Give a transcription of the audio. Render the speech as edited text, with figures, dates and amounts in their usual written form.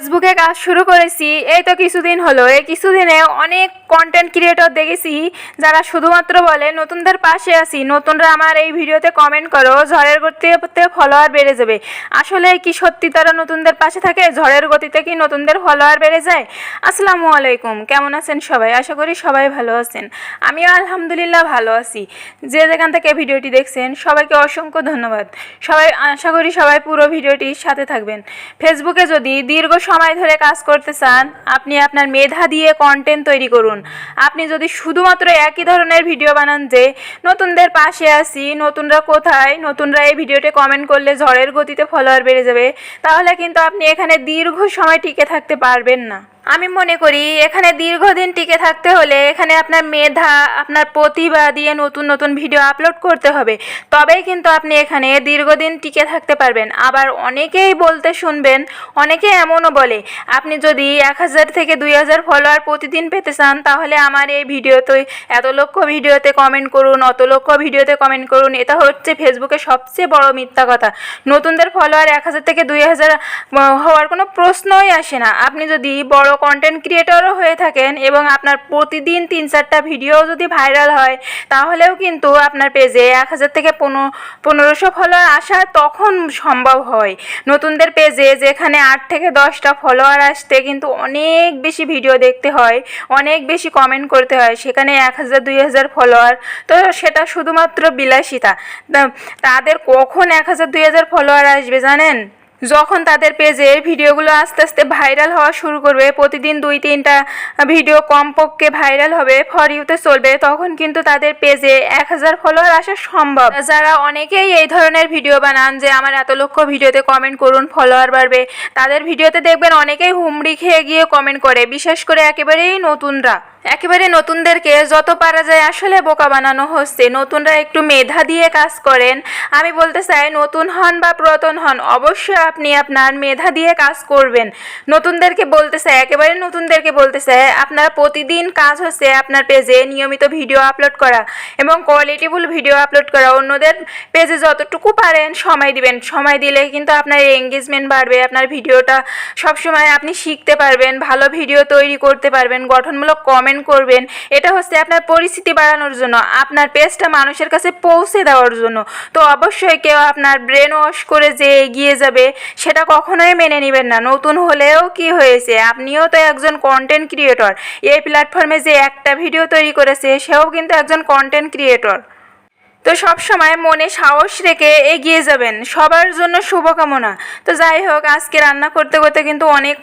ফেসবুকে কাজ শুরু করেছি এই তো কিছুদিন হলো। এই কিছুদিনে অনেক কন্টেন্ট ক্রিয়েটর দেখেছি যারা শুধুমাত্র বলে নতুনদের পাশে আছি, নতুনরা আমার এই ভিডিওতে কমেন্ট করো, ঝড়ের গতিতে ফলোয়ার বেড়ে যাবে। আসলে কি সত্যি তারা নতুনদের পাশে থাকে? ঝড়ের গতিতে কি নতুনদের ফলোয়ার বেড়ে যায়? আসসালামু আলাইকুম, কেমন আছেন সবাই? আশা করি সবাই ভালো আছেন। আমিও আলহামদুলিল্লাহ ভালো আছি। যে যেখান থেকে ভিডিওটি দেখছেন সবাইকে অসংখ্য ধন্যবাদ। আশা করি সবাই পুরো ভিডিওটির সাথে থাকবেন। ফেসবুকে যদি দীর্ঘ সময় ধরে কাজ করতে চান, আপনি আপনার মেধা দিয়ে কন্টেন্ট তৈরি করুন। আপনি যদি শুধুমাত্র একই ধরনের ভিডিও বানান যে নতুনদের পাশে আছি, নতুনরা কোথায়, নতুনরা এই ভিডিওতে কমেন্ট করলে ঝড়ের গতিতে ফলোয়ার বেড়ে যাবে, তাহলে কিন্তু আপনি এখানে দীর্ঘ সময় টিকে থাকতে পারবেন না। আমি মনে করি এখানে দীর্ঘদিন টিকে থাকতে হলে এখানে আপনার মেধা, আপনার প্রতিভা দিয়ে নতুন নতুন ভিডিও আপলোড করতে হবে। তবেই কিন্তু আপনি এখানে দীর্ঘদিন টিকে থাকতে পারবেন। আবার অনেকেই বলতে শুনবেন, অনেকে এমনও বলে, আপনি যদি 1000 থেকে 2000 ফলোয়ার প্রতিদিন পেতে চান, তাহলে আমার এই ভিডিওতে এত লক্ষ ভিডিওতে কমেন্ট করুন, অত লক্ষ ভিডিওতে কমেন্ট করুন। এটা হচ্ছে ফেসবুকে সবচেয়ে বড় মিথ্যা কথা। নতুনদের ফলোয়ার 1000 থেকে 2000 হওয়ার কোনো প্রশ্নই আসে না। আপনি যদি বড় কন্টেন্ট ক্রিয়েটরও হয়ে থাকেন এবং আপনার প্রতিদিন 3-4টা ভিডিও যদি ভাইরাল হয়, তাহলেও কিন্তু আপনার পেজে 1000 থেকে 1500 ফলোয়ার আসা তখন সম্ভব হয়। নতুনদের পেজে যেখানে 8 থেকে 10টা ফলোয়ার আসতে কিন্তু অনেক বেশি ভিডিও দেখতে হয়, অনেক বেশি কমেন্ট করতে হয়, সেখানে 1000-2000 ফলোয়ার, তো সেটা শুধুমাত্র বিলাসিতা। তাদের কখন 1000-2000 ফলোয়ার আসবে জানেন? যখন তাদের পেজের ভিডিওগুলো আস্তে আস্তে ভাইরাল হওয়া শুরু করবে, প্রতিদিন 2-3টা ভিডিও কমপক্ষে ভাইরাল হবে, ফর ইউতে চলবে, তখন কিন্তু তাদের পেজে 1000 ফলোয়ার আসা সম্ভব। যারা অনেকেই এই ধরনের ভিডিও বানান যে আমার এত লক্ষ ভিডিওতে কমেন্ট করুন, ফলোয়ার বাড়বে, তাদের ভিডিওতে দেখবেন অনেকেই হুমড়ি খেয়ে গিয়ে কমেন্ট করে, বিশেষ করে একেবারেই নতুনদেরকে যত পারা যায় আসলে বোকা বানানো হচ্ছে। নতুনরা একটু মেধা দিয়ে কাজ করেন। আমি বলতে চাই, নতুন হন বা পুরাতন হন, অবশ্যই আপনি আপনার মেধা দিয়ে কাজ করবেন। নতুনদেরকে বলতে চাই আপনার প্রতিদিন কাজ হচ্ছে আপনার পেজে নিয়মিত ভিডিও আপলোড করা এবং কোয়ালিটিফুল ভিডিও আপলোড করা। অন্যদের পেজে যতটুকু পারেন সময় দিবেন। সময় দিলে কিন্তু আপনার এঙ্গেজমেন্ট বাড়বে, আপনার ভিডিওটা সবসময় আপনি শিখতে পারবেন, ভালো ভিডিও তৈরি করতে পারবেন, গঠনমূলক কমেন্ট করবেন। এটা হচ্ছে আপনার পরিচিতি বাড়ানোর জন্য, আপনার পেজটা মানুষের কাছে পৌঁছে দেওয়ার জন্য। তো অবশ্যই কেউ আপনার ব্রেন ওয়াশ করে যে এগিয়ে যাবে সেটা কখনোই মেনে নেবেন না। নতুন হলেও কি হয়েছে, আপনিও তো একজন কন্টেন্ট ক্রিয়েটর। এই প্ল্যাটফর্মে যে একটা ভিডিও তৈরি করেছে সেও কিন্তু একজন কন্টেন্ট ক্রিয়েটর। তো সব সময় মনে সাহস রেখে এগিয়ে যাবেন। সবার জন্য শুভকামনা। তো যাই হোক, আজকে রান্না করতে করতে কিন্তু অনেক